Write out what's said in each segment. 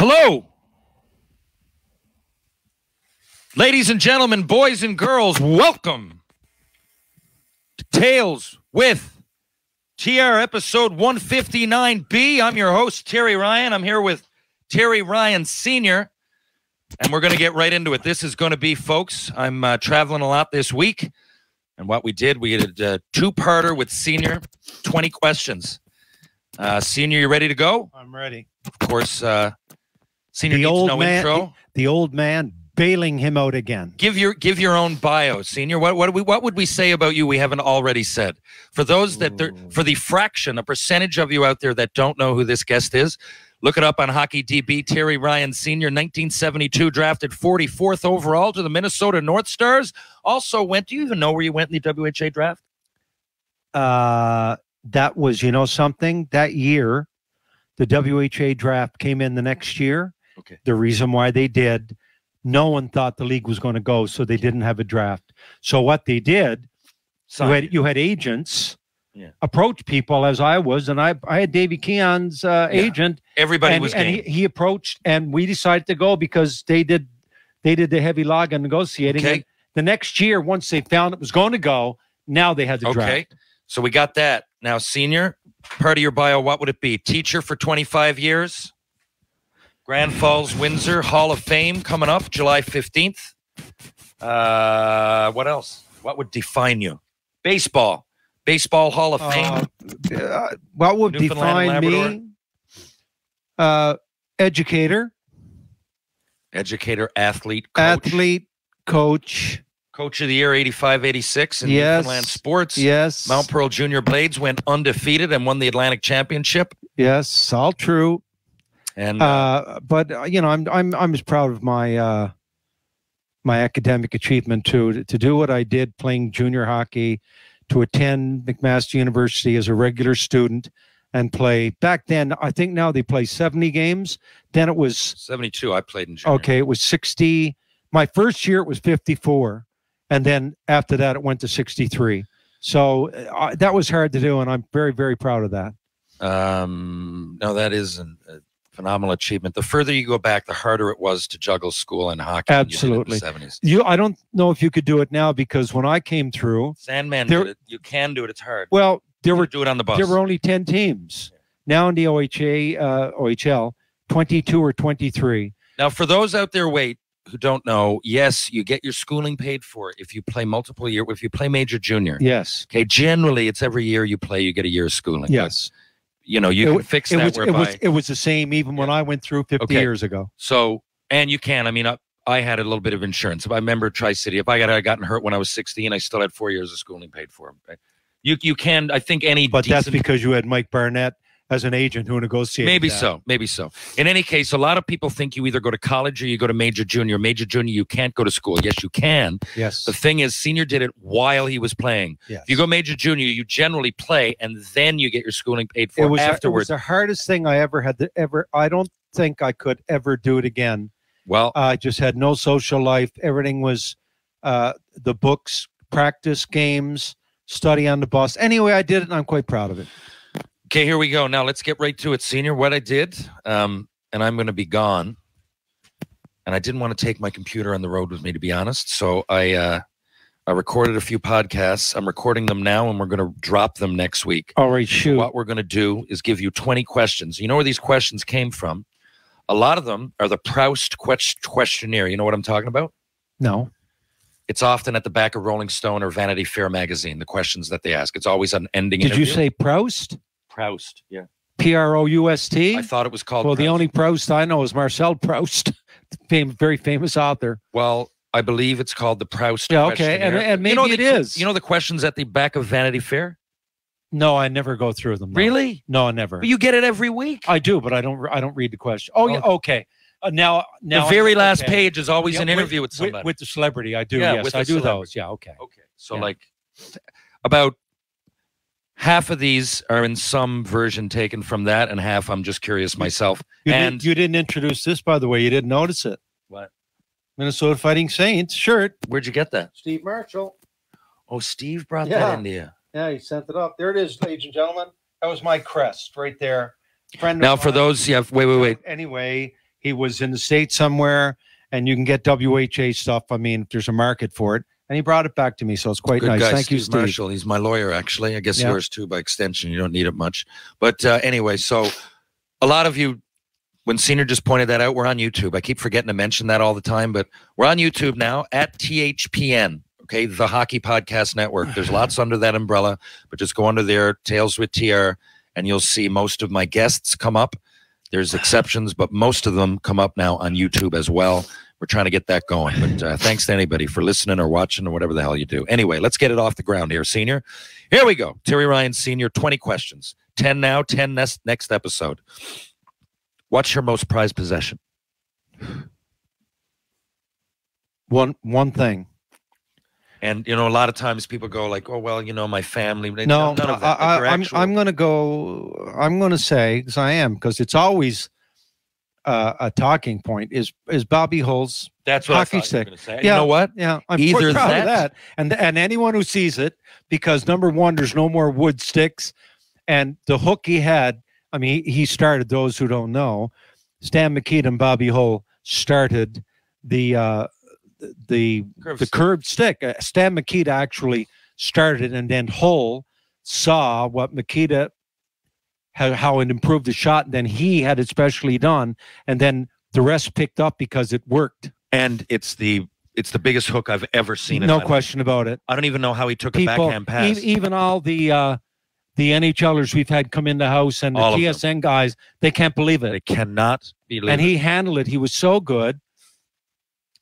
Hello, ladies and gentlemen, boys and girls, welcome to Tales with TR episode 159B. I'm your host, Terry Ryan. I'm here with Terry Ryan Sr., and we're going to get right into it. This is going to be, folks, I'm traveling a lot this week, and what we did a two-parter with Senior, 20 questions. Senior, you ready to go? I'm ready. Of course, Senior needs no intro. The old man bailing him out again. Give your own bio, Senior. What would we say about you we haven't already said? For those that for the fraction, a percentage of you out there that don't know who this guest is, look it up on Hockey DB. Terry Ryan Sr., 1972, drafted 44th overall to the Minnesota North Stars. Also went. Do you even know where you went in the WHA draft? That was, you know, something that year. The WHA draft came in the next year. Okay. The reason why they did, no one thought the league was going to go, so they didn't have a draft. So what they did, you had agents approach people, as I was, and I had Davey Keon's agent. Everybody was game. And he approached, and we decided to go because they did the heavy log on negotiating. Okay. And the next year, once they found it was going to go, now they had the draft. Okay. So we got that. Now, Senior, part of your bio, what would it be? Teacher for 25 years? Grand Falls, Windsor, Hall of Fame coming up July 15th. What else? What would define you? Baseball Hall of Fame. What would define me? Educator, athlete, coach. Coach of the year, 85-86 in Yes. Newfoundland sports. Yes. Mount Pearl Junior Blades went undefeated and won the Atlantic Championship. Yes, all true. And but you know, I'm as proud of my my academic achievement to do what I did, playing junior hockey, to attend McMaster University as a regular student and play. Back then, I think now they play 70 games. Then it was 72. I played in junior. Okay, it was 60. My first year it was 54, and then after that it went to 63. So that was hard to do, and I'm very, very proud of that. No, that is a phenomenal achievement. The further you go back, the harder it was to juggle school and hockey. Absolutely. In the 70s. I don't know if you could do it now, because when I came through, Sandman did it. You can do it. It's hard. Well, do it on the bus. There were only 10 teams. Now in the OHL, 22 or 23. Now, for those out there, who don't know, yes, you get your schooling paid for if you play multiple years. If you play major junior, yes. Okay, generally it's every year you play, you get a year's schooling. Yes. But, you know, you can fix that. It was the same even when I went through 50 years ago. So, and you can. I mean, I had a little bit of insurance. If I remember Tri-City, if I had gotten hurt when I was 16, I still had 4 years of schooling paid for. Right? You can. I think any. But that's because you had Mike Barnett as an agent who negotiated. Maybe so. In any case, a lot of people think you either go to college or you go to major junior. Major junior, you can't go to school. Yes, you can. Yes. The thing is, Senior did it while he was playing. Yes. If you go major junior, you generally play, and then you get your schooling paid for afterwards. It was the hardest thing I ever had to ever. I don't think I could ever do it again. Well, I just had no social life. Everything was the books, practice, games, study on the bus. Anyway, I did it, and I'm quite proud of it. Okay, here we go. Now let's get right to it, Senior. What I did, and I'm going to be gone, and I didn't want to take my computer on the road with me, to be honest. So I recorded a few podcasts. I'm recording them now, and we're going to drop them next week. All right, shoot. What we're going to do is give you 20 questions. You know where these questions came from? A lot of them are the Proust questionnaire. You know what I'm talking about? No. It's often at the back of Rolling Stone or Vanity Fair magazine, the questions that they ask. It's always an ending interview. Did you say Proust? Proust, yeah. P-R-O-U-S-T? I thought it was called Well, Proust. the only Proust I know is Marcel Proust, very famous author. Well, I believe it's called the Proust Yeah, okay, questionnaire. and maybe it is. You know the questions at the back of Vanity Fair? No, I never go through them. No. Really? No, I never. But you get it every week. I do, but I don't read the question. Oh, yeah, okay. Now the very last page is always an interview with somebody. With the celebrity, I do. Yeah, yes, I do those. Yeah, okay. Okay. So like about half of these are in some version taken from that, and half I'm just curious myself. You didn't introduce this, by the way. You didn't notice it. What? Minnesota Fighting Saints shirt. Where'd you get that? Steve Marshall. Oh, Steve brought that into you. Yeah, he sent it up. There it is, ladies and gentlemen. That was my crest right there. Now, for those, wait. Anyway, He was in the States somewhere, and you can get WHA stuff. I mean, if there's a market for it. And he brought it back to me, so it's quite Good nice. guy, Thank you, Steve Steve. Marshall. He's my lawyer, actually. I guess Yeah. yours too, by extension. You don't need it much. But anyway, so a lot of you, when Senior just pointed that out, we're on YouTube. I keep forgetting to mention that all the time, but we're on YouTube now at THPN, okay, the Hockey Podcast Network. There's lots under that umbrella, but just go under there, Tales with TR, and you'll see most of my guests come up. There's exceptions, but most of them come up now on YouTube as well. We're trying to get that going, but thanks to anybody for listening or watching or whatever the hell you do. Anyway, let's get it off the ground here, Senior. Here we go. Terry Ryan, Senior, 20 questions. 10 now, 10 next episode. What's your most prized possession? One thing. And, you know, a lot of times people go like, oh, well, you know, my family. No, none of that. I'm going to say, because it's always a talking point, is Bobby Hull's That's what hockey I stick. You were gonna say. Yeah, you know what? Yeah, I'm Either proud of that- and anyone who sees it, because number one, there's no more wood sticks, and the hook he had. I mean, he started. Those who don't know, Stan McKean and Bobby Hull started the curved stick. Stan Mikita actually started, and then Hull saw what Mikita how it improved the shot, and then he had it specially done, and then the rest picked up because it worked. And it's the biggest hook I've ever seen. No question about it. I don't even know how he took a backhand pass. Even all the NHLers we've had come in the house and the All of them. TSN guys, they can't believe it. They cannot believe And it. he handled it. He was so good.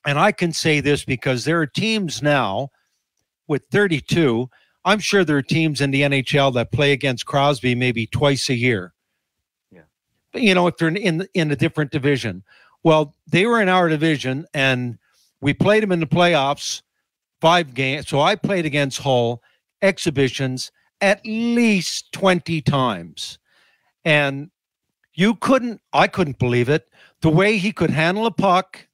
And I can say this because there are teams now with 32. I'm sure there are teams in the NHL that play against Crosby maybe twice a year. Yeah. But, you know, if they're in a different division. Well, they were in our division, and we played them in the playoffs, 5 games. So I played against Hull exhibitions at least 20 times. And I couldn't believe it. The way he could handle a puck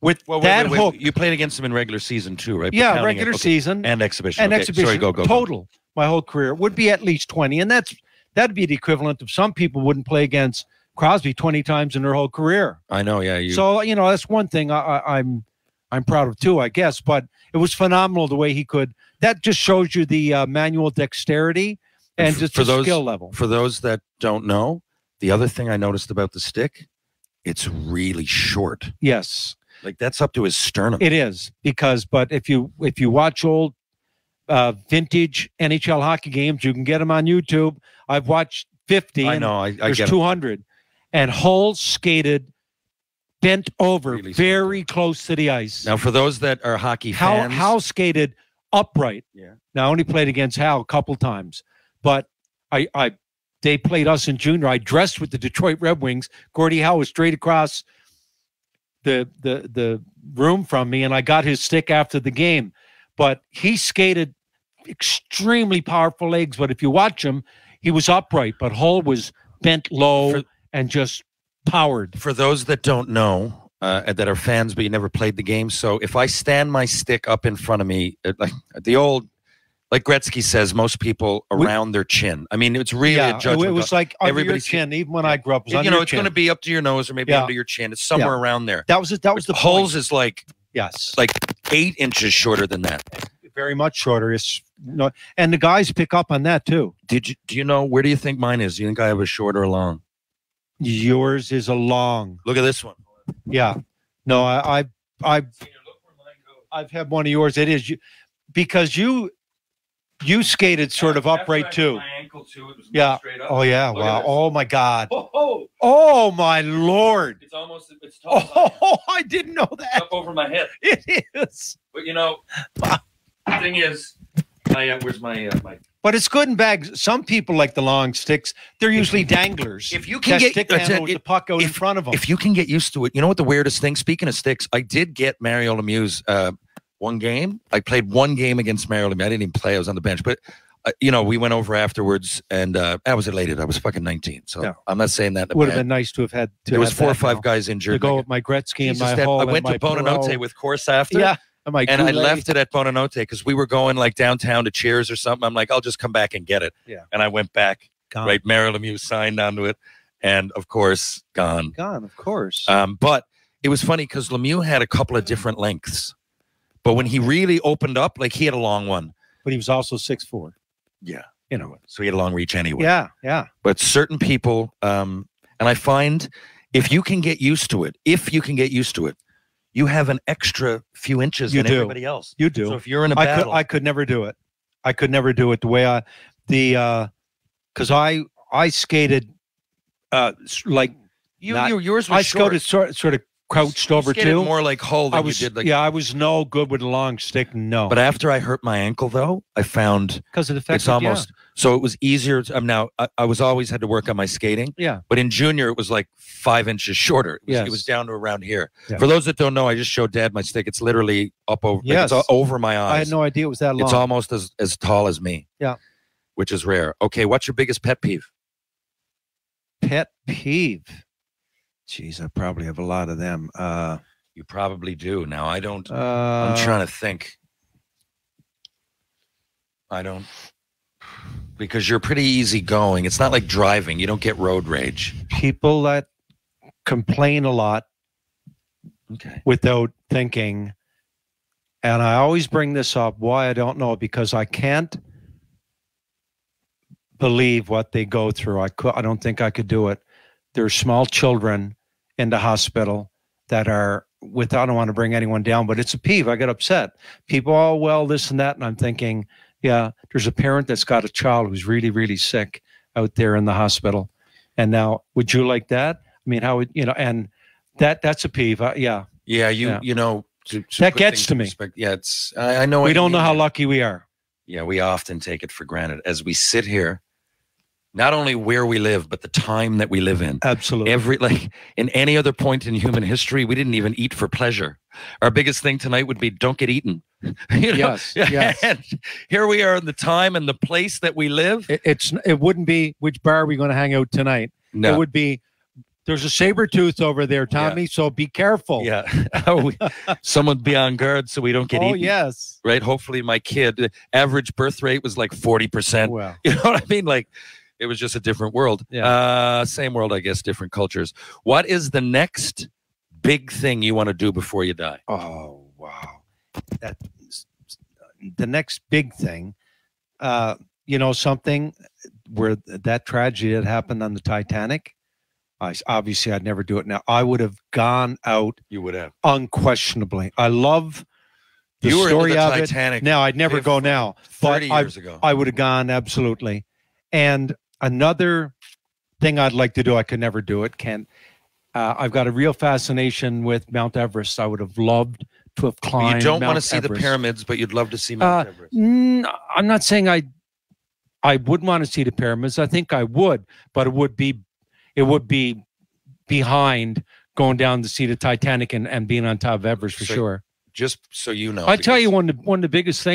with that hook. You played against him in regular season too, right? Yeah, Counting regular it. Okay. season. And exhibition. And Okay. exhibition. Sorry, go. Total, my whole career would be at least 20. And that'd be the equivalent of some people wouldn't play against Crosby 20 times in their whole career. I know, yeah. So, you know, that's one thing I'm proud of too, I guess. But it was phenomenal the way he could. That just shows you the manual dexterity and just the skill level. For those that don't know, the other thing I noticed about the stick, it's really short. Yes. Like that's up to his sternum. It is but if you watch old vintage NHL hockey games, you can get them on YouTube. I've watched 50. I know. I there's get 200. And Hull skated bent over, Really very close to the ice. Now, for those that are hockey fans, Hal skated upright. Yeah. Now, I only played against Hal a couple times, but they played us in junior. I dressed with the Detroit Red Wings. Gordie Howe was straight across the room from me, and I got his stick after the game. But he skated extremely powerful legs. But if you watch him, he was upright, but Hull was bent low and just powered. For those that don't know, that are fans, but you never played the game. So if I stand my stick up in front of me, like Gretzky says, most people around their chin. I mean, it's really a judgment. It was like under your chin. Even when I grew up, it was under your it's chin. going to be up to your nose or maybe under your chin. It's somewhere around there. That was the Hull's point. is like Yes, like 8 inches shorter than that. Very much shorter. And the guys pick up on that too. Do you know, where do you think mine is? Do you think I have a short or a long? Yours is a long. Look at this one. Yeah. No, I've had one of yours. It is because you skated sort of upright too. My ankle too. It was Yeah. straight up. Oh yeah. Look at Wow. this. Oh my God. Oh, My Lord. it's almost tall. Oh, I didn't know that. Up over my head. It is. But you know, the thing is, where's my But it's good and bad. Some people like the long sticks. They're usually danglers. If you can get stick handle with the puck out in front of them. If you can get used to it, you know what the weirdest thing? Speaking of sticks, I did get Mario Lemieux one game. I played one game against Mario Lemieux. I didn't even play. I was on the bench. But, we went over afterwards, and I was elated. I was fucking 19. So Yeah. I'm not saying that. It would have been nice to have had. There was 4 or 5 guys injured. to go with my Gretzky and Jesus, my that- Hull. I and went my to Bonanote Perreault. with course after. Yeah. And I Goulet. left it at Bonanote because we were going like downtown to Cheers or something. I'm like, I'll just come back and get it. Yeah. And I went back. Gone. Right, Mario Lemieux signed onto it. and of course, gone. Gone, of course. But it was funny because Lemieux had a couple of different lengths. But when he really opened up, like he had a long one. But he was also 6'4". Yeah. You know. So he had a long reach anyway. Yeah, yeah. But certain people, and I find if you can get used to it, you have an extra few inches than everybody else. You do. So if you're in a battle. I could never do it. I could never do it the way because I skated like yours was I short. skated sort of crouched over too. More like Hull than you did. Like, I was no good with a long stick. No. But after I hurt my ankle, though, I found because it affected. It's almost so it was easier. Now I was always had to work on my skating. Yeah. But in junior, it was like 5 inches shorter. It was down to around here. Yeah. For those that don't know, I just showed Dad my stick. It's literally up over. Yes. Like, it's over my eyes. I had no idea it was that long. It's almost as tall as me. Yeah. Which is rare. Okay, what's your biggest pet peeve? Pet peeve. Jeez, I probably have a lot of them. You probably do. Now, I don't. I'm trying to think. I don't. Because you're pretty easygoing. It's not like driving. You don't get road rage. People that complain a lot without thinking. And I always bring this up. Why? I don't know. Because I can't believe what they go through. I don't think I could do it. There's small children in the hospital that are I don't want to bring anyone down, but it's a peeve. I get upset. People, oh, well, this and that. And I'm thinking, yeah, there's a parent that's got a child who's really, really sick out there in the hospital. And now, would you like that? I mean, how would, and that's a peeve. Yeah. Yeah. You know, that gets to me. Yeah. I know. We don't know how lucky we are. Yeah. We often take it for granted as we sit here. Not only where we live, but the time that we live in. Absolutely. In any other point in human history, we didn't even eat for pleasure. Our biggest thing tonight would be don't get eaten. Yes. And here we are in the time and the place that we live. It wouldn't be, which bar are we going to hang out tonight? No. It would be, there's a saber tooth over there, Tommy, so be careful. Yeah. Someone be on guard so we don't get eaten. Oh, yes. Right? Hopefully my kid, average birth rate was like 40%. Wow. You know what I mean? Like, it was just a different world. Yeah. Same world, I guess, different cultures. What is the next big thing you want to do before you die? Oh, wow. The next big thing, something where that tragedy that happened on the Titanic, obviously I'd never do it now. I would have gone out. You would have. Unquestionably. I love the story of Titanic it. Now, I'd never go now. 30 years ago. I would have gone, absolutely. And another thing I'd like to do, I could never do it, Ken. I've got a real fascination with Mount Everest. I would have loved to have climbed. You don't want to see Everest. the pyramids, but you'd love to see Mount Everest. I'm not saying I wouldn't want to see the pyramids. I think I would, but it would be behind going down to see the Titanic and being on top of Everest for sure. Just so you know, I tell you, one of the biggest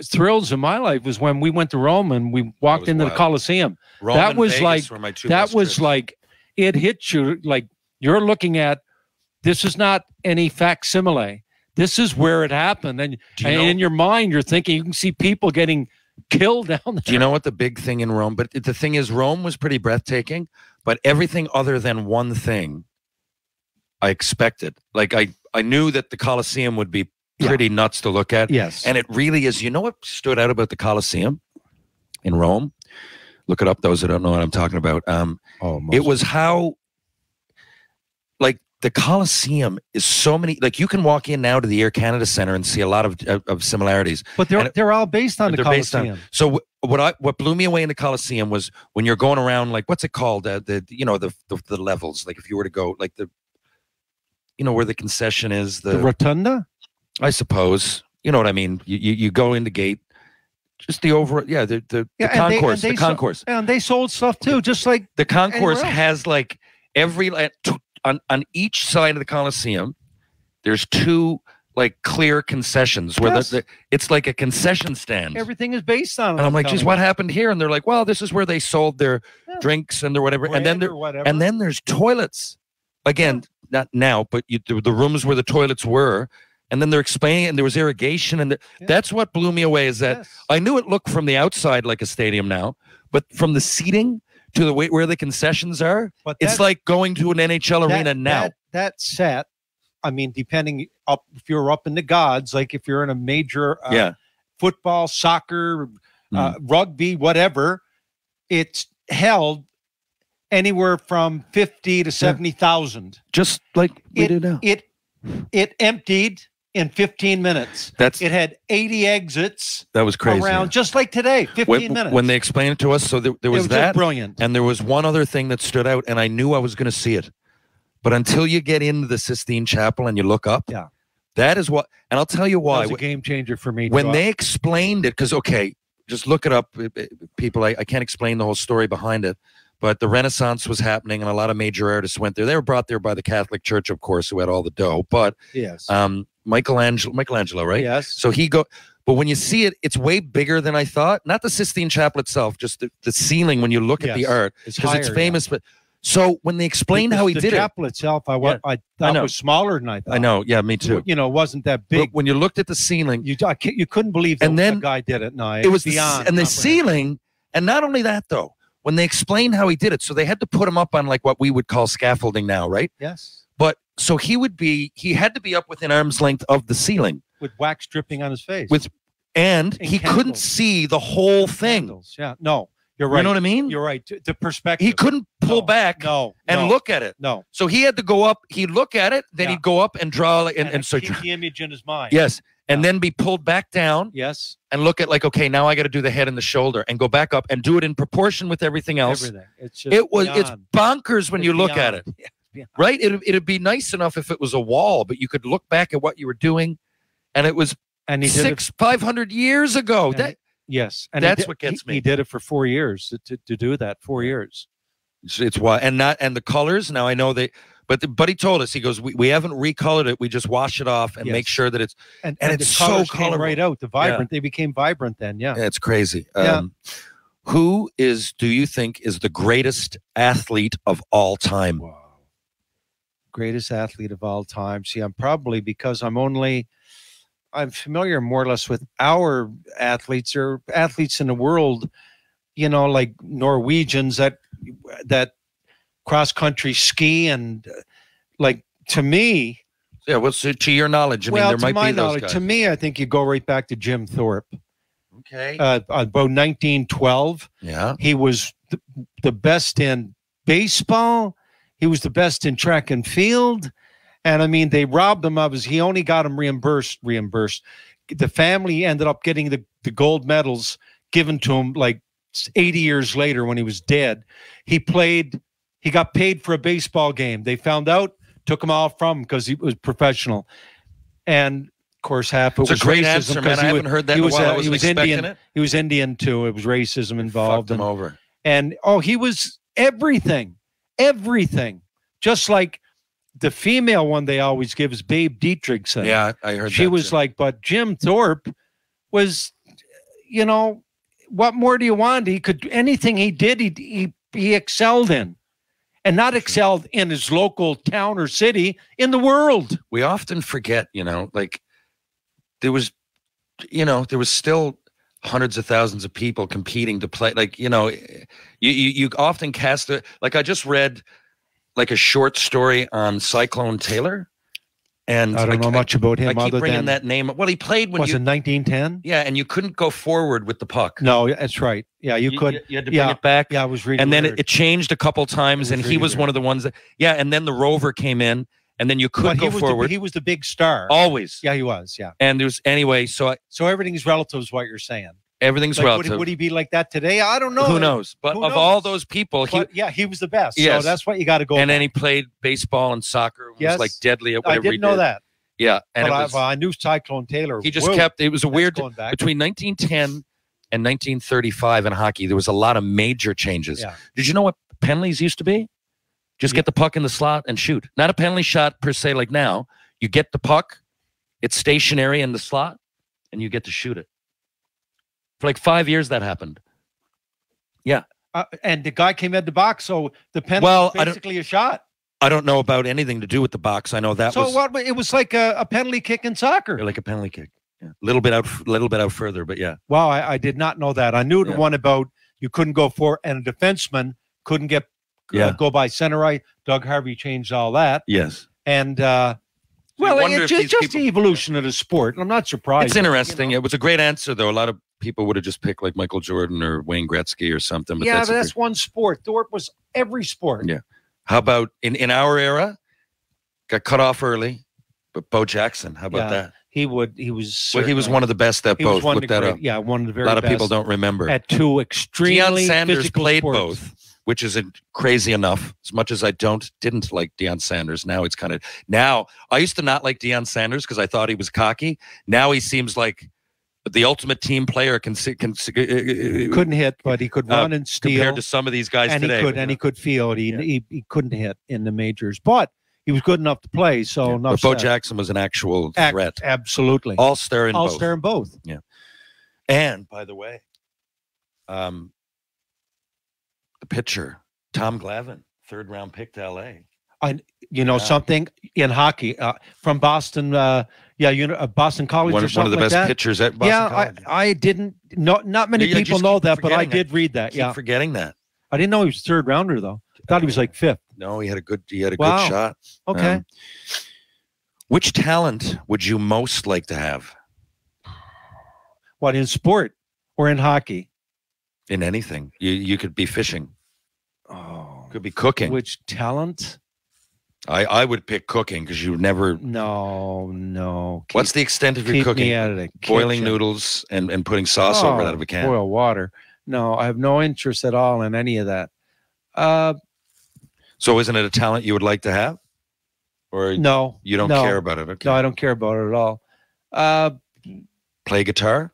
thrills in my life was when we went to Rome and we walked into the Colosseum. Rome that and was Vegas like were my two that best was trips. like it hit you like you're looking at. This is not any facsimile. This is where it happened, and in your mind you're thinking you can see people getting killed down there. Do you know what the big thing in Rome? But the thing is, Rome was pretty breathtaking. But everything other than one thing, I expected. Like I knew that the Colosseum would be pretty nuts to look at. Yes. And it really is. You know what stood out about the Colosseum in Rome? Look it up, those that don't know what I'm talking about. It was how, like, the Colosseum is so many, like, you can walk in now to the Air Canada Center and see a lot of similarities. But they're all based on the Colosseum. So what blew me away in the Colosseum was when you're going around, like, what's it called? The levels. Like, if you were to go, like, where the concession is. The rotunda? I suppose, you know what I mean. You go in the gate, just the concourse. The concourse, and they sold stuff too, just like the concourse has like every on each side of the Colosseum. There's two like clear concessions where it's like a concession stand. Everything is based on it. And I'm like, geez, what happened here? And they're like, well, this is where they sold their drinks and their whatever. And then there's toilets. Again, not now, but the rooms where the toilets were. And then they're explaining, and there was irrigation, and that's what blew me away. Is that I knew it looked from the outside like a stadium now, but from the seating, to the where the concessions are. But it's like going to an NHL arena now. That set, I mean, depending up if you're up in the gods, like if you're in a major football, soccer, rugby, whatever, it's held anywhere from 50 to 70,000. Just like we do now. It emptied in 15 minutes. It had 80 exits. That was crazy. Around, just like today, 15 minutes. When they explained it to us, so there was that. Brilliant. And there was one other thing that stood out, and I knew I was going to see it. But until you get into the Sistine Chapel and you look up, that is what, and I'll tell you why. That was a game changer for me. When they explained it, because, okay, just look it up, people. I can't explain the whole story behind it. But the Renaissance was happening, and a lot of major artists went there. They were brought there by the Catholic Church, of course, who had all the dough. But Michelangelo, right? Yes. So but when you see it, it's way bigger than I thought. Not the Sistine Chapel itself, just the ceiling when you look at the art, because it's famous. But so when they explained how he did it, the chapel itself, I thought was smaller than I thought. I know, yeah, me too. You know, it wasn't that big. But when you looked at the ceiling, you couldn't believe that the guy did it. No, it was beyond. And the ceiling, and not only that though. When they explained how he did it, so they had to put him up on like what we would call scaffolding now, right? Yes. But so he had to be up within arm's length of the ceiling. With wax dripping on his face. And he couldn't see the whole thing. Candles. Yeah, no, you're right. You know what I mean? You're right. The perspective. He couldn't pull back and look at it. No. So he had to go up, he'd look at it, then he'd go up and draw and so keep the image in his mind. Yes. And then be pulled back down. Yes. And look at like, okay, now I got to do the head and the shoulder and go back up and do it in proportion with everything else. Everything. It's just it's bonkers when you look at it. Yeah, right? It'd be nice enough if it was a wall, but you could look back at what you were doing, and it was 500 years ago. Yes. And that's what gets me. He did it for 4 years to do that. 4 years. It's why, and the colors. Now I know but he told us, he goes, we haven't recolored it. We just wash it off and make sure that it's and it's so colorful right out. The vibrant, they became vibrant then. Yeah, it's crazy. Who do you think is the greatest athlete of all time? Wow. Greatest athlete of all time. See, I'm probably, because I'm familiar more or less with our athletes or athletes in the world, you know, like Norwegians that cross country ski and like, to me. Yeah, what's to your knowledge? I mean, there might be those guys. To me, I think you go right back to Jim Thorpe. Okay. About 1912. Yeah. He was the best in baseball. He was the best in track and field. And I mean, they robbed him of he only got him reimbursed. The family ended up getting the gold medals given to him like 80 years later when he was dead. He got paid for a baseball game. They found out, took him all from him because he was professional. And of course, half it was a great racism. Answer, man. I haven't heard that in a while. I wasn't expecting Indian. It. He was Indian too. It was racism involved. Fucked him over. And he was everything. Just like the female one they always give is Babe Dietrichson. Yeah, I heard she that was too. like, but Jim Thorpe was, you know, what more do you want? He could, anything he did, he excelled in. And not excelled in his local town or city, in the world. We often forget, you know, like there was still hundreds of thousands of people competing to play. Like, you know, you often cast it. Like I just read like a short story on Cyclone Taylor. And I don't know much about him. I keep bringing that name. Well, he played when was it 1910? Yeah, and you couldn't go forward with the puck. No, that's right. Yeah, you could. You had to bring it back. Yeah, I was reading. And then it changed a couple times, and he was one of the ones that. Yeah, and then the Rover came in, and then you could go forward. He was the big star. Always. Yeah, he was. Yeah. And there's anyway. So everything's relative is what you're saying. Everything's like, relative. Would he be like that today? I don't know. Who knows? But of all those people, he was the best. Yes. So that's what you got to go. And then he played baseball and soccer. Yes. Was like deadly at whatever he did. I didn't know that. Yeah, and I knew Cyclone Taylor. He just kept. It was a weird between 1910 and 1935 in hockey. There was a lot of major changes. Yeah. Did you know what penalties used to be? Just get the puck in the slot and shoot. Not a penalty shot per se, like now. You get the puck, it's stationary in the slot, and you get to shoot it. For like 5 years, that happened. Yeah, and the guy came at the box, so the penalty was basically a shot. I don't know about anything to do with the box. I know that was. So it was like a penalty kick in soccer. Like a penalty kick. Yeah. A little bit out further, but yeah. Wow, I did not know that. I knew the one about you couldn't go for and a defenseman couldn't get Yeah. go by center ice. Doug Harvey changed all that. Yes. And wonder if it's these just people- the evolution of the sport. I'm not surprised. It's interesting. You know? It was a great answer, though. A lot of people would have just picked like Michael Jordan or Wayne Gretzky or something. But Yeah, that's but that's one sport. Thorpe was every sport. Yeah. How about in our era? Got cut off early, but Bo Jackson. How about that? He was. Well, he was one of the best at he was both. one of Look the that great- up. Yeah, one of the very A lot of best people don't remember. at two Deion extremely Sanders physical played sports. both, which isn't crazy enough. As much as I didn't like Deion Sanders, now it's kind of I used to not like Deion Sanders because I thought he was cocky. Now he seems like the ultimate team player. Couldn't hit, but he could run and steal. compared to some of these guys and today. he could field. He couldn't hit in the majors, but he was good enough to play. So but Bo Jackson was an actual threat. Absolutely, All-star in both. All-star in both. Yeah. And by the way, the pitcher Tom Glavine, 3rd round pick to LA. Something in hockey from Boston. Boston College. One or of something the like best that. pitchers at Boston College. I didn't. Not many Yeah, people just know keep that, but I forgetting did read that. Keep forgetting that. I didn't know he was 3rd rounder though. Thought he was like 5th. No, he had a good Wow. shot. Okay. Which talent would you most like to have What, in sport or in hockey? in anything? You could be fishing, Oh, could be cooking. which talent? I would pick cooking because you never. No. What's the extent of your keep cooking? me out of the Boiling kitchen. noodles and putting sauce over it out of a can. Boil water. No, I have no interest at all in any of that. So isn't it a talent you would like to have, or No, you don't care about it? Okay. No, I don't care about it at all. Play guitar.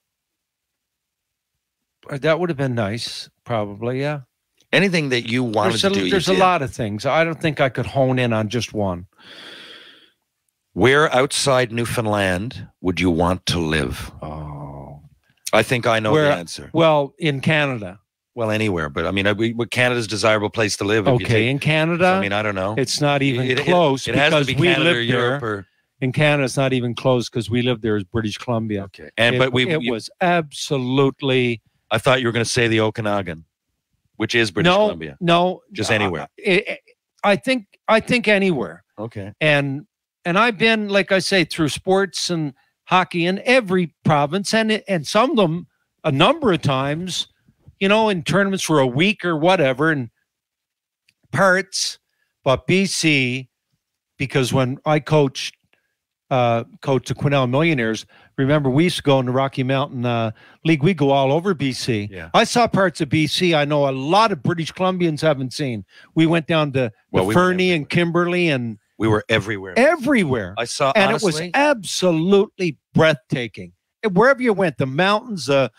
That would have been nice, probably. Yeah. Anything that you wanted to do. There's you a did. lot of things. I don't think I could hone in on just one. Where outside Newfoundland would you want to live? Oh, I think I know the answer. well, in Canada. Well, anywhere, but I mean, Canada's a desirable place to live. If you Okay, take, in Canada. I mean, I don't know. It's not even close. It has to because be we Canada or lived Europe there. or In Canada, it's not even close because we lived there as British Columbia. okay. And It was absolutely. I thought you were going to say the Okanagan, which is British Columbia. No, Just anywhere. I think anywhere. Okay. And I've been, like I say, through sports and hockey in every province, and some of them a number of times, in tournaments for a week or whatever, and parts. But BC, because when I coached the Quesnel Millionaires, remember we used to go in the Rocky Mountain League. We go all over BC. Yeah. I saw parts of BC I know a lot of British Columbians haven't seen. We went down to Fernie and Kimberley and we were everywhere. Everywhere. I saw, and honestly, it was absolutely breathtaking. Wherever you went, the mountains, the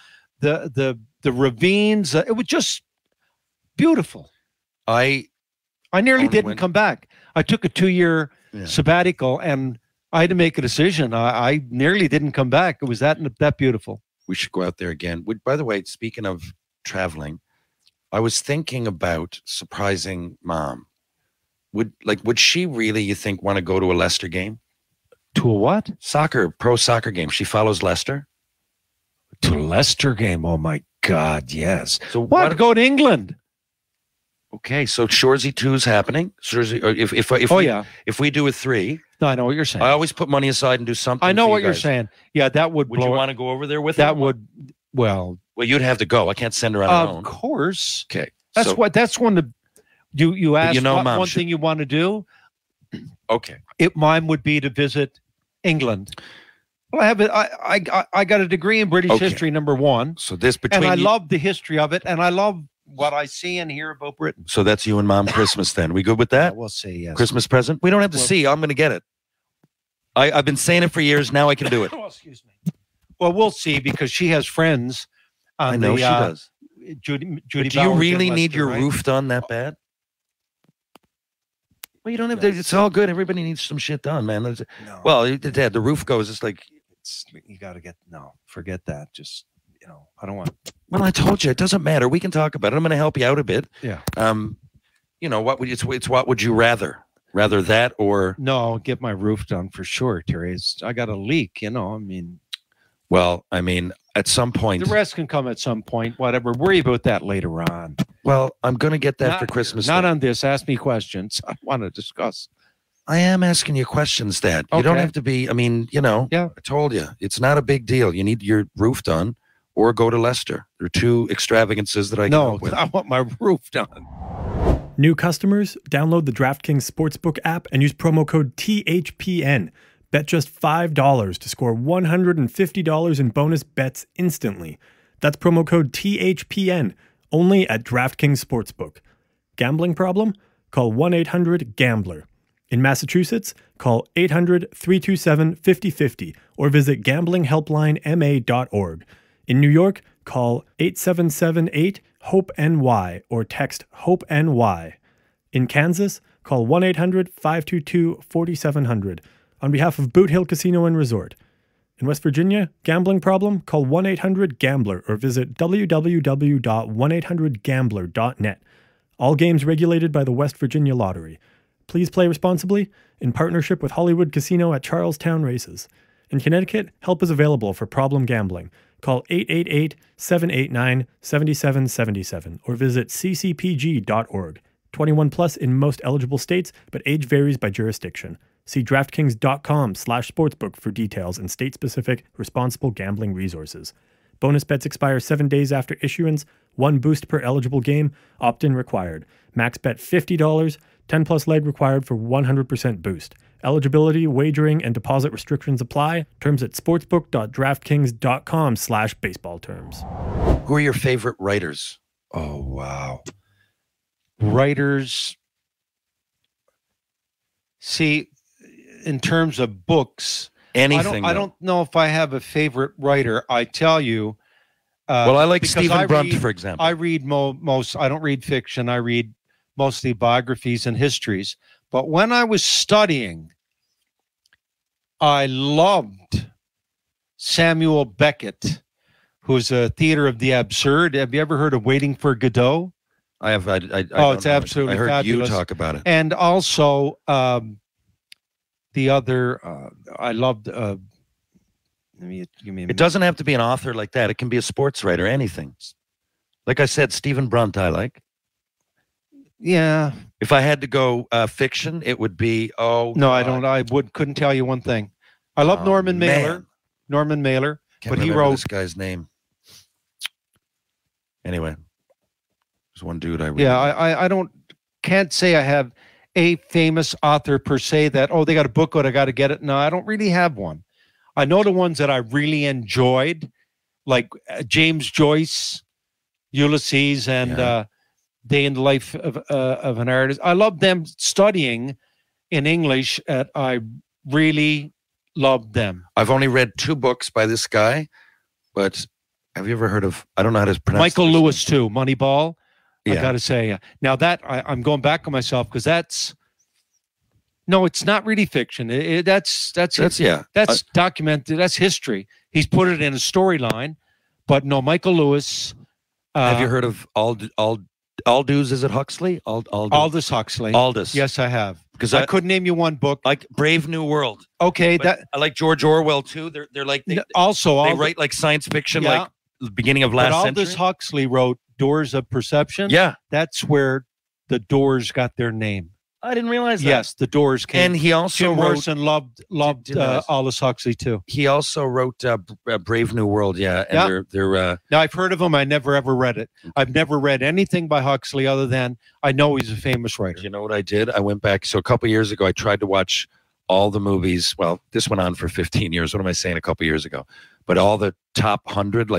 ravines, it was just beautiful. I nearly didn't come back. I took a 2-year sabbatical and I had to make a decision. I nearly didn't come back. It was that beautiful. We should go out there again. By the way, speaking of traveling, I was thinking about surprising Mom. Would she really, you think, want to go to a Leicester game? To a what? Pro soccer game. She follows Leicester. To a Leicester game? Oh my God, yes. So what? Go to England? Okay, so Shoresy 2's happening. Shoresy, if we do a 3. No, I know what you're saying. I always put money aside and do something. I know what you're saying. Yeah, that would. Would you want to go over there with her? That would. Well, you'd have to go. I can't send her on her own. Of course. Okay, that's one of the. You asked Mom, one thing you want to do. Okay. Mine would be to visit England. Well, I got a degree in British history, number 1. So this and I love the history of it, and I love what I see and hear about Britain. So that's you and Mom Christmas then. We good with that? We'll see. Yes. Christmas present. We don't have to see. I'm going to get it. I've been saying it for years. Now I can do it. Oh, excuse me. Well, we'll see because she has friends. I know she does. Judy. Do you really need your right? roof done that bad? Well, you don't have to. It's all good. Everybody needs some shit done, man. No. Well, Dad, the roof goes. It's like you got to get forget that. Just I don't want. Well, I told you it doesn't matter. We can talk about it. I'm going to help you out a bit. Yeah. What would it's what would you rather that or no? Get my roof done for sure, Terry. I got a leak. Well, at some point the rest can come at some point. Whatever. Worry about that later on. Well, I'm going to get that for Christmas. Not on this. Ask me questions. I want to discuss. I am asking you questions, Dad. You don't have to be, I mean, you know, I told you, it's not a big deal. You need your roof done or go to Leicester. There are two extravagances that I can help with. I want my roof done. New customers, download the DraftKings Sportsbook app and use promo code THPN. Bet just $5 to score $150 in bonus bets instantly. That's promo code THPN, only at DraftKings Sportsbook. Gambling problem? Call 1-800-GAMBLER. In Massachusetts, call 800-327-5050 or visit gamblinghelplinema.org. In New York, call 877-8-HOPE-NY or text HOPE-NY. In Kansas, call 1-800-522-4700 on behalf of Boot Hill Casino and Resort. In West Virginia, gambling problem? Call 1-800-GAMBLER or visit www.1800gambler.net. All games regulated by the West Virginia Lottery. Please play responsibly in partnership with Hollywood Casino at Charlestown Races. In Connecticut, help is available for problem gambling. Call 888-789-7777 or visit ccpg.org. 21 plus in most eligible states, but age varies by jurisdiction. See DraftKings.com/sportsbook for details and state-specific responsible gambling resources. Bonus bets expire 7 days after issuance. 1 boost per eligible game. Opt-in required. Max bet $50. 10-plus leg required for 100% boost. Eligibility, wagering, and deposit restrictions apply. Terms at sportsbook.draftkings.com/baseball terms. Who are your favorite writers? Oh, wow. Writers. See, in terms of books, anything. I don't know if I have a favorite writer. I tell you. Well, I like Stephen Brunt, for example. I read most. I don't read fiction. I read mostly biographies and histories. But when I was studying, I loved Samuel Beckett, who's a theater of the absurd. Have you ever heard of Waiting for Godot? I have. It's absolutely I heard fabulous. you talk about it. And also the other, I loved. It doesn't have to be an author like that. It can be a sports writer, anything. Like I said, Stephen Brunt, I like. Yeah. If I had to go fiction, it would be no, God. I don't. I couldn't tell you one thing. I love Norman Mailer. Norman Mailer, but he wrote this guy's name. Anyway, there's one dude I really I can't say I have a famous author per se that they got a book out, I got to get it. No, I don't really have one. I know the ones that I really enjoyed, like James Joyce, Ulysses, and Day in the Life of an Artist. I love them studying in English. I really loved them. I've only read 2 books by this guy, but have you ever heard of, I don't know how to pronounce Michael Lewis too, Moneyball. Yeah. I got to say, now that I'm going back on myself because it's not really fiction. That's documented. That's history. He's put it in a storyline, but no, Michael Lewis. Have you heard of Aldous? Is it Huxley? Aldous Huxley. Aldous. Yes, I have. Because I couldn't name you one book. Like Brave New World. Okay, I like George Orwell too. They're like they write like science fiction, like the beginning of last century. Aldous Huxley wrote Doors of Perception. Yeah, that's where the Doors got their name. I didn't realize that. Yes, the Doors came. And he also Jim Morrison loved Aldous Huxley too. He also wrote Brave New World. Yeah, and they're now I've heard of him. I never ever read it. I've never read anything by Huxley other than I know he's a famous writer. You know what I did? I went back. So a couple years ago, I tried to watch all the movies. Well, this went on for 15 years. What am I saying? A couple years ago, but all the top 100,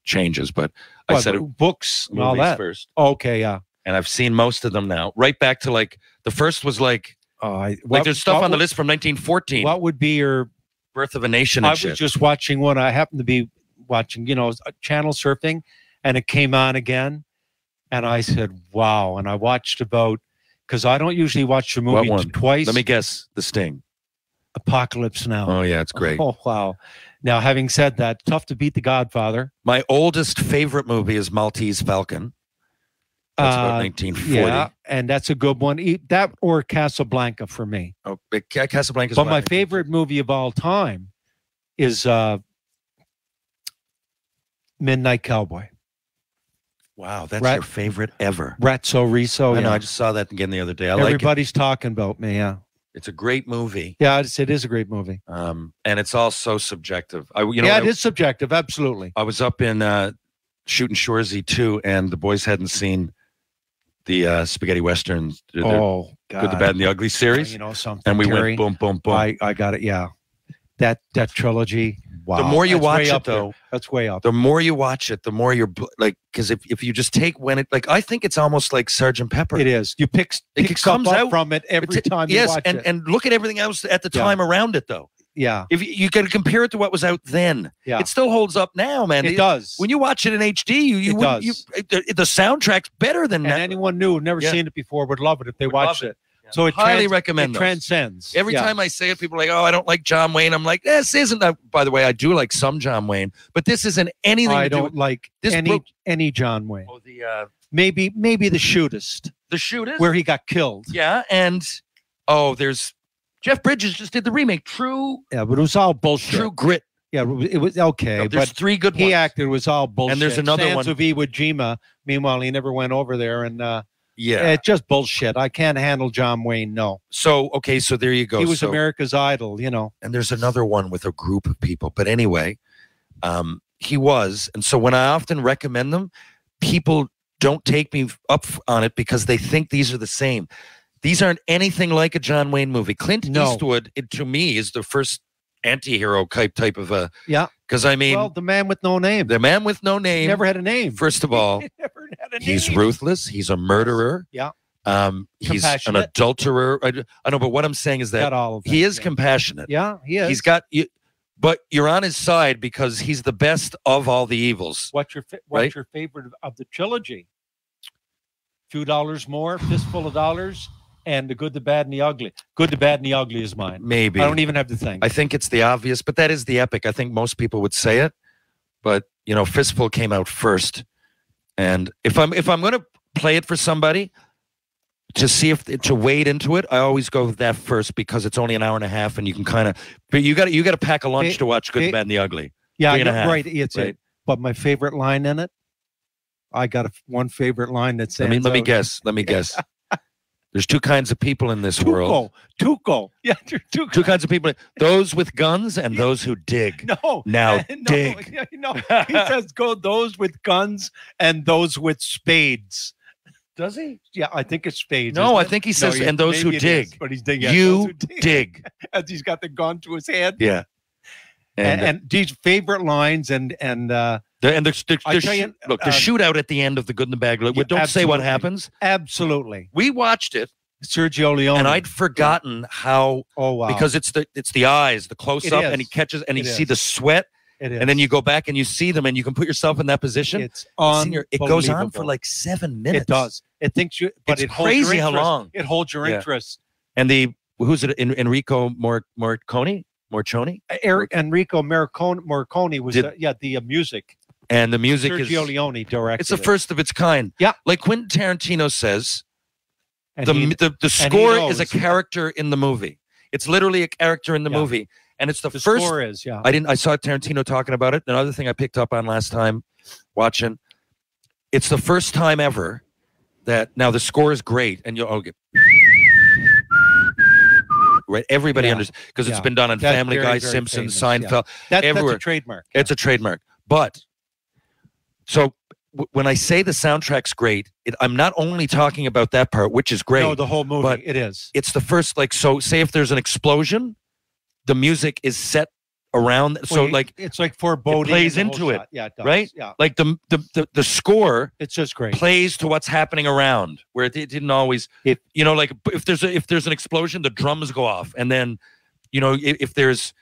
changes. But I said books and all that first. Okay, yeah. And I've seen most of them now. Right back to the first was there's stuff on the list from 1914. What would be your Birth of a Nation? And I was just watching one. I happened to be watching, channel surfing, and it came on again, and I said, "Wow!" And I watched because I don't usually watch the movie twice. Let me guess. The Sting. Apocalypse Now. Oh yeah, it's great. Oh wow! Now, having said that, tough to beat The Godfather. My oldest favorite movie is Maltese Falcon. That's about 1940. Yeah, and that's a good one. That or Casablanca for me. Oh, Casablanca. But my favorite movie of all time is Midnight Cowboy. Wow, that's your favorite ever. Ratso Riso. I know. I just saw that again the other day. I like it. Everybody's talking about me. Yeah, It's a great movie. yeah, it is a great movie. And it's all so subjective. It is subjective. Absolutely. I was up in shooting Shoresy too, and the boys hadn't seen the spaghetti westerns. God. Good, the Bad, and the Ugly series. You know something. And we Terry, went boom, boom, boom. I got it. Yeah, that trilogy. Wow. The more you watch it, though, that's way up. The more you watch it, the more you're like, because if you just take I think it's almost like Sgt. Pepper. It is. You pick comes up out from it every time you watch it. And look at everything else at the time around it, though. Yeah. If you can compare it to what was out then, it still holds up now, man. It does. When you watch it in HD, the soundtrack's better than that. Anyone new, never seen it before, would love it if they watched it. So it highly recommend. It transcends. Every time I say it, people are like, "Oh, I don't like John Wayne." I'm like, "This isn't." By the way, I do like some John Wayne, but this isn't anything. I don't like any John Wayne. Oh, the maybe the Shootist. The Shootist, where he got killed. Yeah, and there's Jeff Bridges just did the remake. True. Yeah, but it was all bullshit. True Grit. Yeah, it was okay. No, there's but 3 good ones. He acted. It was all bullshit. And there's another Sands one of Iwo Jima. Meanwhile, he never went over there, and yeah, it's just bullshit. I can't handle John Wayne. No. So there you go. He was America's Idol, you know. And there's another one with a group of people. But anyway, he was. And so when I often recommend them, people don't take me up on it because they think these are the same. These aren't anything like a John Wayne movie. Clint Eastwood, to me, is the first anti-hero type of a... Yeah. Because, I mean... Well, the man with no name. The man with no name. He never had a name. First of all, he's ruthless. He's a murderer. Yeah. He's an adulterer. I know, but what I'm saying is that he is compassionate. Yeah, he is. He's got... But you're on his side because he's the best of all the evils. What's your favorite of the trilogy? Few dollars more, fistful of dollars, and The Good, the Bad, and the Ugly. Good, the Bad, and the Ugly is mine. Maybe. I don't even have to think. I think it's the obvious, but that is the epic. I think most people would say it, but Fistful came out first. And if I'm going to play it for somebody to see to wade into it, I always go with that first because it's only an hour and a half, and you can kind of. But you got to pack a lunch to watch Good, the Bad, and the Ugly. Yeah, right. It's right. But my favorite line in it, I got one favorite line that says. Let me guess. There's 2 kinds of people in this world. Tuco. Yeah, two kinds of people. Those with guns and those who dig. Dig. No, he says go those with guns and those with spades. Does he? Yeah, I think it's spades. No, I think he says and those who dig. But he's digging. You dig. As he's got the gun to his head. Yeah. And these favorite lines and the shootout at the end of The Good and the Bad. Don't say what happens. Absolutely. We watched it. Sergio Leone. And I'd forgotten how. Oh wow! Because it's the eyes, the close up, and he catches, and you see the sweat, and then you go back and you see them, and you can put yourself in that position. It's unbelievable. It goes on for like 7 minutes. It does. It thinks you, but it's it holds crazy your how long it holds your interest. And who's it? Enrico Morricone. Enrico Morricone was the music. And the music Sergio Leone directed. It's the first of its kind. Yeah. Like Quentin Tarantino says, the score is a character in the movie. It's literally a character in the movie. And it's the first score is, I saw Tarantino talking about it. Another thing I picked up on last time watching. It's the first time ever that now the score is great and you'll get right. Everybody understands because it's been done on Family Guy, Simpsons, Seinfeld. That's everywhere. A trademark. It's a trademark. But so when I say the soundtrack's great, I'm not only talking about that part, which is great. No, the whole movie. But it is. It's the first, so say if there's an explosion, the music is set around. It's like foreboding. It plays into it. Yeah, it does. Right? Yeah. Like the score. It's just great. Plays to what's happening around, where it didn't always. Like if there's an explosion, the drums go off, and then, if there's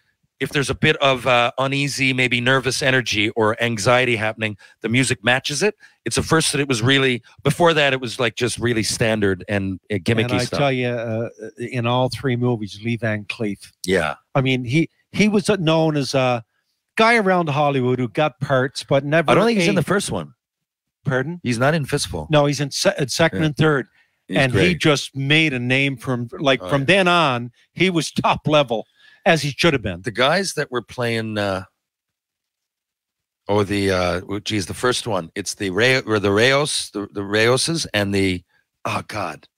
a bit of uneasy, maybe nervous energy or anxiety happening, the music matches it. It's the first that it was really. Before that, it was like just really standard and gimmicky and I stuff. tell you, in all 3 movies, Lee Van Cleef. Yeah. I mean, he was known as a guy around Hollywood who got parts, but never. I don't think he's in the first one. Pardon? He's not in Fistful. No, he's in second and third. And great. He just made a name from then on. He was top level. As he should have been. The guys that were playing, Oh, geez, the first one. It's the Reyoses and the, oh God,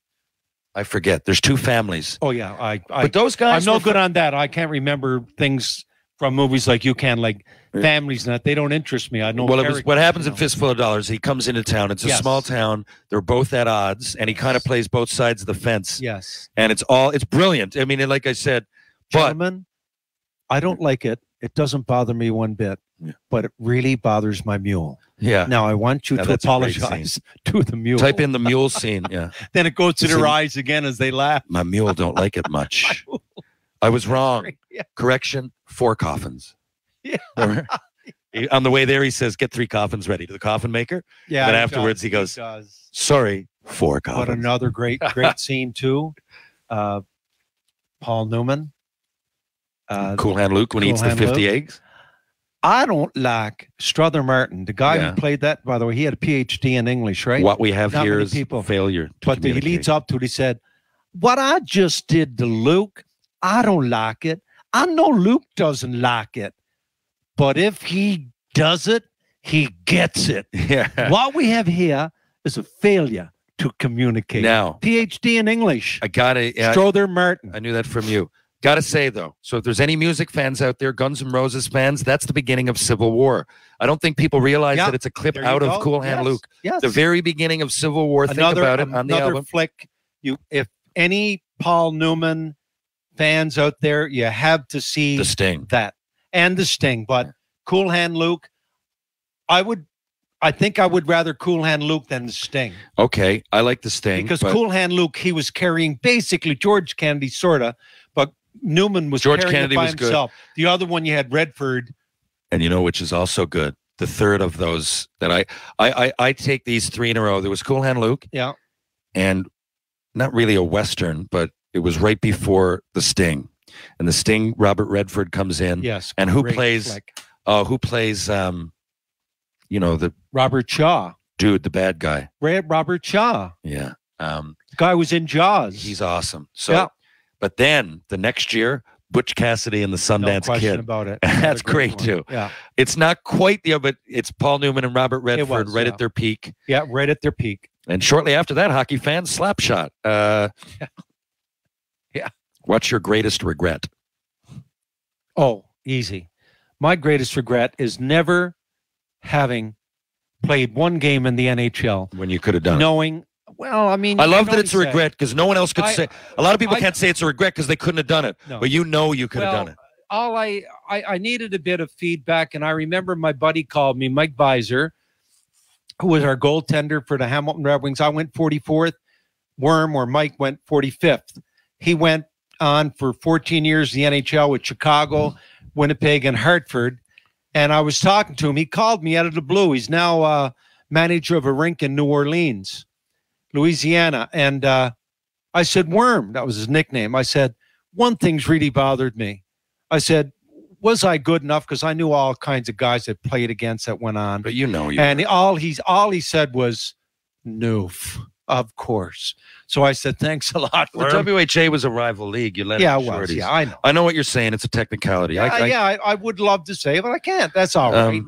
I forget. There's two families. Oh yeah, But those guys, I'm no good on that. I can't remember things from movies like you can, like families and that. They don't interest me. I know. Well, it was what happens in Fistful of Dollars. He comes into town. It's a Yes. small town. They're both at odds, and he kind of plays both sides of the fence. Yes. And it's brilliant. I mean, like I said, but Gentlemen, I don't like it. It doesn't bother me one bit, but it really bothers my mule. yeah. Now I want you Now, to that's a great apologize to the mule. Type in the mule scene. Yeah. Then it goes to See, their eyes again as they laugh. My mule don't like it much. I was wrong. Yeah. Correction, 4 coffins. Yeah. On the way there, he says, get 3 coffins ready to the coffin maker. Yeah. But he afterwards, does, he goes, does. sorry, 4 coffins. But another great scene too. Paul Newman. Cool Hand Luke when he eats the Cool 50 Hand Luke. eggs. I don't like Strother Martin, the guy Yeah. who played that. By the way, he had a PhD in English, right? What we have Not here many is people. failure. To But he communicate. leads up to it. He said, "What I just did to Luke, I don't like it. I know Luke doesn't like it, but if he does it, he gets it. Yeah. What we have here is a failure to communicate." Now, PhD in English. I got to. Strother Martin. I knew that from you. Got to say, though, so if there's any music fans out there, Guns N' Roses fans, that's the beginning of Civil War. I don't think people realize Yeah, that it's a clip there you out of go. Cool Hand Yes, Luke. Yes. The very beginning of Civil War. Think about it on the another album. flick. If any Paul Newman fans out there, you have to see The Sting. that and the Sting. But Cool Hand Luke, I think I would rather Cool Hand Luke than the Sting. Okay, I like The Sting. Because but Cool Hand Luke, he was carrying basically George Kennedy, sorta, but Newman was George carrying Kennedy it by was good. himself. The other one, you had Redford. And you know which is also good? The third of those that I take these 3 in a row. There was Cool Hand Luke. Yeah. And not really a Western, but it was right before The Sting. And The Sting, Robert Redford comes in. Yes. And who great plays flick. the Robert Shaw. dude, the bad guy. Robert Shaw. Yeah. The guy was in Jaws. He's awesome. So, Yeah. but then the next year, Butch Cassidy and the no Sundance question Kid. about it. That's Another great one. too. Yeah. It's not quite but it's Paul Newman and Robert Redford was, right yeah. at their peak. Yeah, right at their peak. And shortly after that, hockey fans, Slapshot. Yeah. What's your greatest regret? Oh, easy. My greatest regret is never having played one game in the NHL, When you could have done it. knowing, well, I mean, I you love can that it's a only say- regret because no one else could say. A lot of people I- can't say it's a regret because they couldn't have done it. No. But you know you could have Well, done it. all I needed a bit of feedback, and I remember my buddy called me, Mike Beiser, who was our goaltender for the Hamilton Red Wings. I went 44th. Mike went 45th. He went on for 14 years in the NHL with Chicago, Winnipeg, and Hartford. And I was talking to him. He called me out of the blue. He's now manager of a rink in New Orleans, Louisiana. And I said, Worm, that was his nickname. I said, one thing's really bothered me. I said, was I good enough? Because I knew all kinds of guys that played against that went on. But you know you. And all he said was, noof, of course. So I said, thanks a lot. Well, Worm. WHA was a rival league. You let Yeah, it it was. shorties. Yeah, I know. I know what you're saying. It's a technicality. I would love to say, but I can't. That's all right.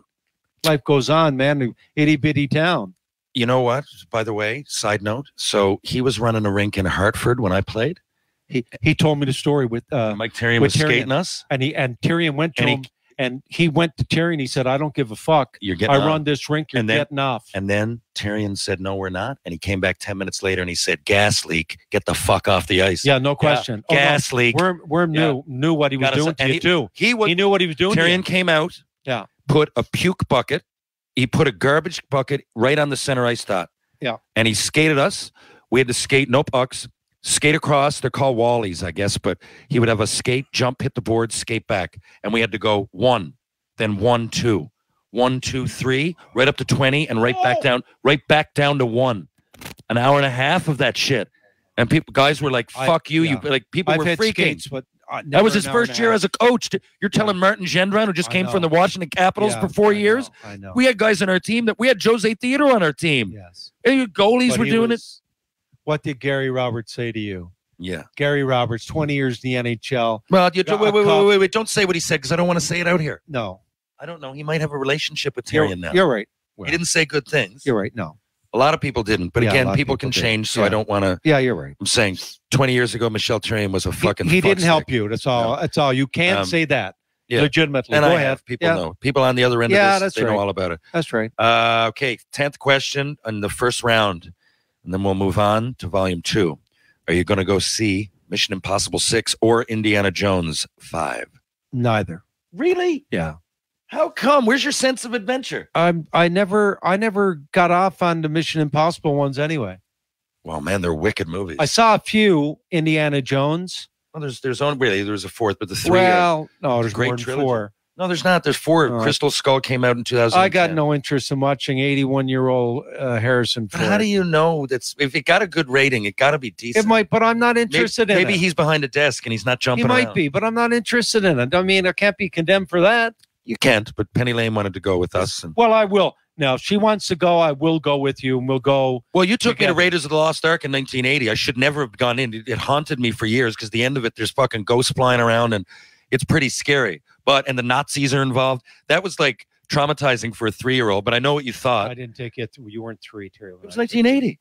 Life goes on, man. Itty bitty town. You know what? By the way, side note. So he was running a rink in Hartford when I played. He told me the story with Mike Tyrion with was Tyrion. skating us. and Tyrion went to And he- him, and he went to Tyrion. He said, "I don't give a fuck. You're getting I off. run this rink. You're And then- getting off." And then Tyrion said, "No, we're not." And he came back 10 minutes later and he said, "Gas leak. Get the fuck off the ice." Yeah, no question. Oh, no. Gas leak. Worm knew what he was Got us- doing to and you too. He was. He knew what he was doing. to you. Tyrion came out. Yeah. Put a puke bucket. He put a garbage bucket right on the center ice dot. Yeah. And he skated us. We had to skate, no pucks, skate across. They're called wallies, I guess. But he would have a skate, jump, hit the board, skate back. And we had to go 1, then 1, 2, 1, 2, 3, right up to 20, and right back down to 1. An hour and a half of that shit. And guys were like, "Fuck you!" yeah. You like people I've were had freaking. skates, but That was his first year as a coach. You're telling Martin Gendron, who just I came from know. the Washington Capitals for 4 years. I know. We had guys on our team that we had Jose Theodore on our team. Yes. And goalies But were he doing was- What did Gary Roberts say to you? it. Yeah. Gary Roberts, 20 years in the NHL. Well, Got a cup. wait. Don't say what he said because I don't want to say it out here. No. I don't know. He might have a relationship with Tyrion now. You're right. He didn't say good things. You're right. No. A lot of people didn't. But Yeah, a again, lot of people people can did. change, so Yeah. I don't want to. Yeah, you're right. I'm saying 20 years ago, Michelle Tyrion was a fucking He didn't fuckstick. help you. That's all. No. That's all. You can't say that. Yeah. Legitimately. And Go I ahead. have. People Yeah. know. People on the other end Yeah, of this, that's they know right. all about it. That's right. Okay, 10th question in the first round, and then we'll move on to volume 2. Are you going to go see Mission Impossible 6 or Indiana Jones 5? Neither. Really? Yeah. How come? Where's your sense of adventure? I never got off on the Mission Impossible ones anyway. Well, man, they're wicked movies. I saw a few Indiana Jones. Well, there's only really there's a fourth, but the 3 Well, no, there's great more than trilogy. 4. no, there's not. There's 4. Oh. Crystal Skull came out in 2010. I got no interest in watching 81-year-old Harrison But Ford. how do you know that's if it got a good rating? It got to be decent. It might, but I'm not interested in it. Maybe he's behind a desk and he's not He jumping might around. be, but I'm not interested in it. I mean, I can't be condemned for that. You can't. But Penny Lane wanted to go with us. And, Well, I will. Now, if she wants to go, I will go with you, and we'll go. well, you took me to Together. Raiders of the Lost Ark in 1980. I should never have gone in. It haunted me for years because the end of it, there's fucking ghosts flying around and it's pretty scary. And the Nazis are involved. That was like traumatizing for a 3-year-old. But I know what you thought. I didn't take it. You weren't 3, Terry. It was 1980.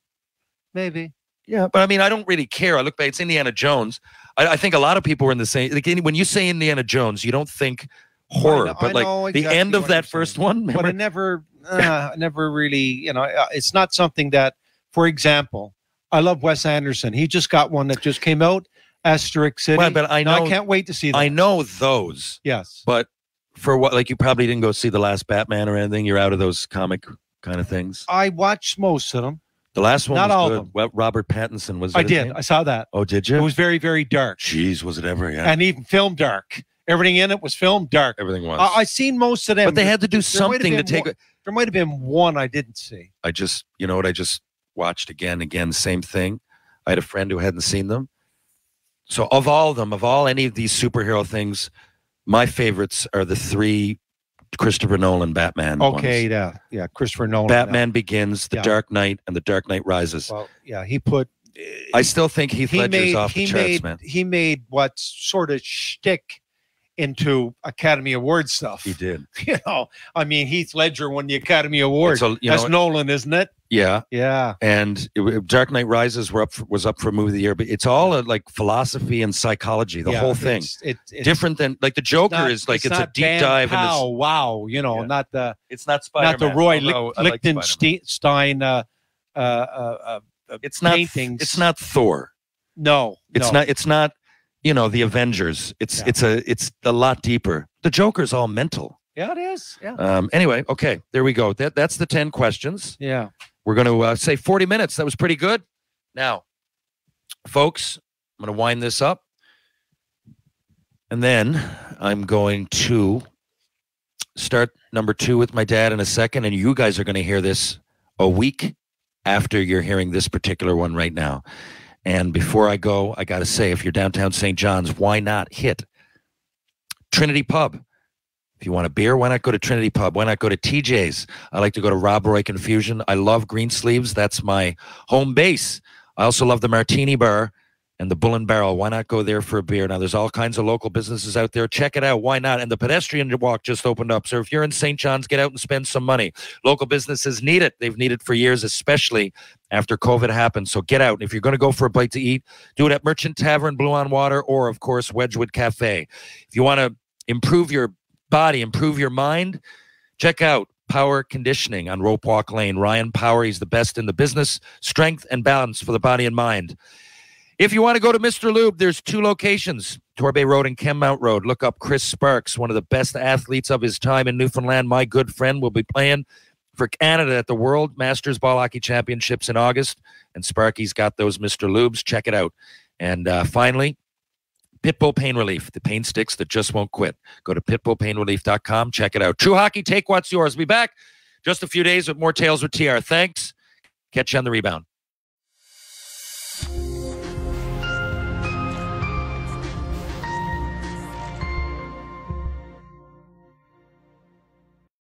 Maybe. Yeah, but I mean, I don't really care. I look back. It's Indiana Jones. I think a lot of people were in the same. Like, when you say Indiana Jones, you don't think horror, I but like know the exactly end of what that you're first saying. one. But Remember? I never really, it's not something that, for example, I love Wes Anderson. He just got one that just came out, Asterix City. Well, but I Now, know. I can't wait to see that. I know those, Yes. but for what? Like you probably didn't go see the last Batman or anything. You're out of those comic kind of things. I watched most of them. The last one Not was all of good. them. Well, Robert Pattinson was. I his did. name? I saw that. Oh, did It you? was very, very dark. Jeez, was it ever? Yeah, And even filmed dark. Everything in it was filmed dark. everything was. I seen most of them. but they had to do There might have something to been take. one- There might have been one I didn't see. I just, you know what? I just watched again, same thing. I had a friend who hadn't seen them. So of all of them, of all any of these superhero things, my favorites are the 3 Christopher Nolan Batman Okay, ones. yeah, Christopher Nolan. Batman Begins, The Yeah. Dark Knight, and The Dark Knight Rises. Well, yeah, he put. I still think Heath Ledger's off the charts, man. He made what sort of shtick into Academy Award stuff. He did. You know, I mean, Heath Ledger won the Academy Award. That's Nolan, isn't it? Yeah. Yeah. And Dark Knight Rises was up for movie of the year, but it's all like philosophy and psychology, the Yeah, whee thing. It's Different than like the Joker is like it's a not deep Dan dive into Powell, wow, Yeah. not the it's not Spider-Man. not the Roy although I like Spider-Man. Lichtenstein It's not paintings. it's not Thor. No, It's not the Avengers. It's a lot deeper. The Joker's all mental. Yeah, it is. Yeah. Anyway, okay, there we go. That's the 10 questions. Yeah. We're going to say 40 minutes. That was pretty good. Now, folks, I'm going to wind this up. And then I'm going to start number 2 with my dad in a second. And you guys are going to hear this a week after you're hearing this particular one right now. And before I go, I got to say, if you're downtown St. John's, why not hit Trinity Pub? If you want a beer, why not go to Trinity Pub? Why not go to TJ's? I like to go to Rob Roy Confusion. I love Green Sleeves. That's my home base. I also love the Martini Bar and the Bull and Barrel. Why not go there for a beer? Now, there's all kinds of local businesses out there. Check it out. Why not? And the pedestrian walk just opened up. So if you're in St. John's, get out and spend some money. Local businesses need it. They've needed it for years, especially after COVID happened. So get out. And if you're going to go for a bite to eat, do it at Merchant Tavern, Blue on Water, or, of course, Wedgwood Cafe. If you want to improve your body, improve your mind, check out Power Conditioning on Rope Walk Lane. Ryan Power, he's the best in the business. Strength and balance for the body and mind. If you want to go to Mr. Lube, there's 2 locations, Torbay Road and Kenmount Road. Look up Chris Sparks, one of the best athletes of his time in Newfoundland. My good friend will be playing for Canada at the World Masters Ball Hockey Championships in August. And Sparky's got those Mr. Lubes. Check it out. And finally, Pitbull Pain Relief, the pain sticks that just won't quit. Go to pitbullpainrelief.com. Check it out. True Hockey, take what's yours. Be back just a few days with more Tales with TR. Thanks. Catch you on the rebound.